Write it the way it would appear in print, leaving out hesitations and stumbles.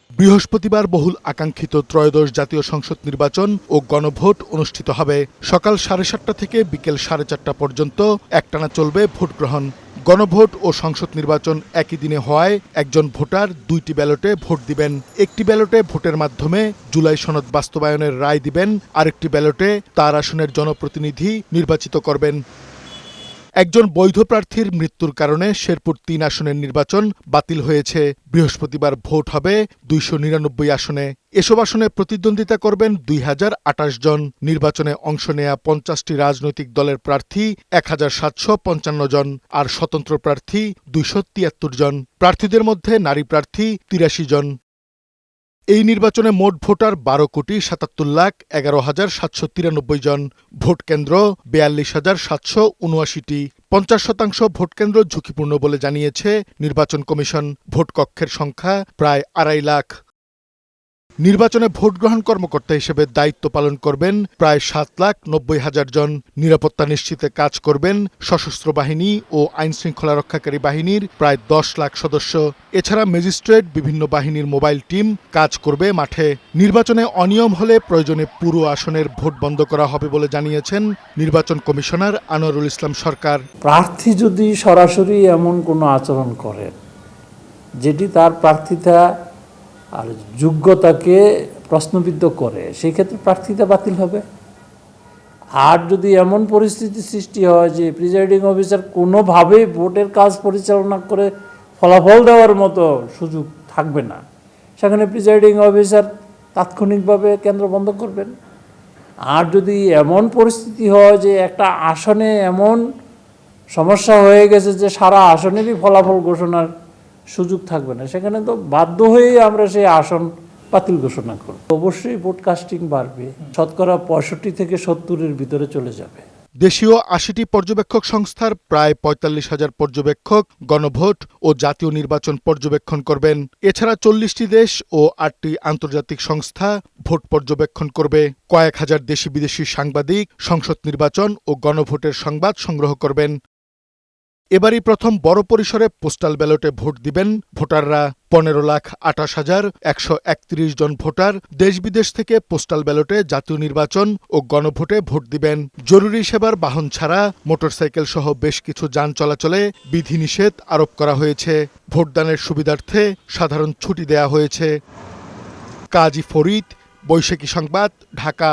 বৃহস্পতিবার বহুল আকাঙ্ক্ষিত ত্রয়োদশ জাতীয় সংসদ নির্বাচন ও গণভোট অনুষ্ঠিত হবে। সকাল 7:30 থেকে বিকেল 4:30 পর্যন্ত একটানা চলবে ভোট গ্রহণ। গণভোট ও সংসদ নির্বাচন একই দিনে হওয়ায় একজন ভোটার 2টি ব্যালটে ভোট দিবেন। একটি ব্যালটে ভোটের মাধ্যমে জুলাই সনদ বাস্তবায়নের রায় দিবেন, আরেকটি ব্যালটে তার আসনের জনপ্রতিনিধি নির্বাচিত করবেন। একজন বৈধ প্রার্থীর মৃত্যুর কারণে শেরপুর 3 আসনের নির্বাচন বাতিল হয়েছে। বৃহস্পতিবার ভোট হবে 299 আসনে। এসব আসনে প্রতিদ্বন্দ্বিতা করবেন 2028 জন। নির্বাচনে অংশ নেয়া 50টি রাজনৈতিক দলের প্রার্থী 1755 জন, আর স্বতন্ত্র প্রার্থী 273 জন। প্রার্থীদের মধ্যে নারী প্রার্থী 83 জন। এই নির্বাচনে মোট ভোটার 12,77,11,793 জন। ভোট কেন্দ্র 42,779টি। 50% ভোটকেন্দ্র ঝুঁকিপূর্ণ বলে জানিয়েছে নির্বাচন কমিশন। ভোট কক্ষের সংখ্যা প্রায় 2.5 লাখ। নির্বাচনে ভোট গ্রহণ কর্মকর্তা হিসেবে দায়িত্ব পালন করবেন প্রায় 7,90,000 জন। নিরাপত্তা নিশ্চিতে কাজ করবেন সশস্ত্র বাহিনী ও আইনশৃঙ্খলা রক্ষাকারী বাহিনীর প্রায় 10 লাখ সদস্য। এছাড়া ম্যাজিস্ট্রেট, বিভিন্ন বাহিনীর মোবাইল টিম কাজ করবে মাঠে। নির্বাচনে অনিয়ম হলে প্রয়োজনে পুরো আসনের ভোট বন্ধ করা হবে বলে জানিয়েছেন নির্বাচন কমিশনার আনোয়ারুল ইসলাম সরকার। প্রার্থী যদি সরাসরি এমন কোনো আচরণ করেন যেটি তার প্রার্থিতা আর যোগ্যতাকে প্রশ্নবিদ্ধ করে, সেই ক্ষেত্রে প্রার্থিতা বাতিল হবে। আর যদি এমন পরিস্থিতি সৃষ্টি হয় যে প্রিজাইডিং অফিসার কোনোভাবেই ভোটের কাজ পরিচালনা করে ফলাফল দেওয়ার মতো সুযোগ থাকবে না, সেখানে প্রিজাইডিং অফিসার তাৎক্ষণিকভাবে কেন্দ্র বন্ধ করবেন। আর যদি এমন পরিস্থিতি হয় যে একটা আসনে এমন সমস্যা হয়ে গেছে যে সারা আসনেরই ফলাফল ঘোষণার সুযোগ থাকবে না, সেখানে তো বাধ্য হয়েই আমরা সেই আসন বাতিল ঘোষণা করব। অবশ্যই ভোট কাস্টিং বাড়বে, শতকরা 65 থেকে 70-এর ভিতরে চলে যাবে। দেশীয় 80টি পর্যবেক্ষক সংস্থার প্রায় 45,000 পর্যবেক্ষক গণভোট ও জাতীয় নির্বাচন পর্যবেক্ষণ করবেন। এছাড়া 40টি দেশ ও 8টি আন্তর্জাতিক সংস্থা ভোট পর্যবেক্ষণ করবে। কয়েক হাজার দেশি বিদেশি সাংবাদিক সংসদ নির্বাচন ও গণভোটের সংবাদ সংগ্রহ করবেন। এবারই প্রথম বড় পরিসরে পোস্টাল ব্যালটে ভোট দিবেন ভোটাররা। 15,28,131 জন ভোটার দেশ বিদেশ থেকে পোস্টাল ব্যালটে জাতীয় নির্বাচন ও গণভোটে ভোট দিবেন। জরুরি সেবার বাহন ছাড়া মোটরসাইকেল সহ বেশ কিছু যান চলাচলে বিধিনিষেধ আরোপ করা হয়েছে। ভোটদানের সুবিধার্থে সাধারণ ছুটি দেয়া হয়েছে। কাজী ফরিদ, বৈশাখী সংবাদ, ঢাকা।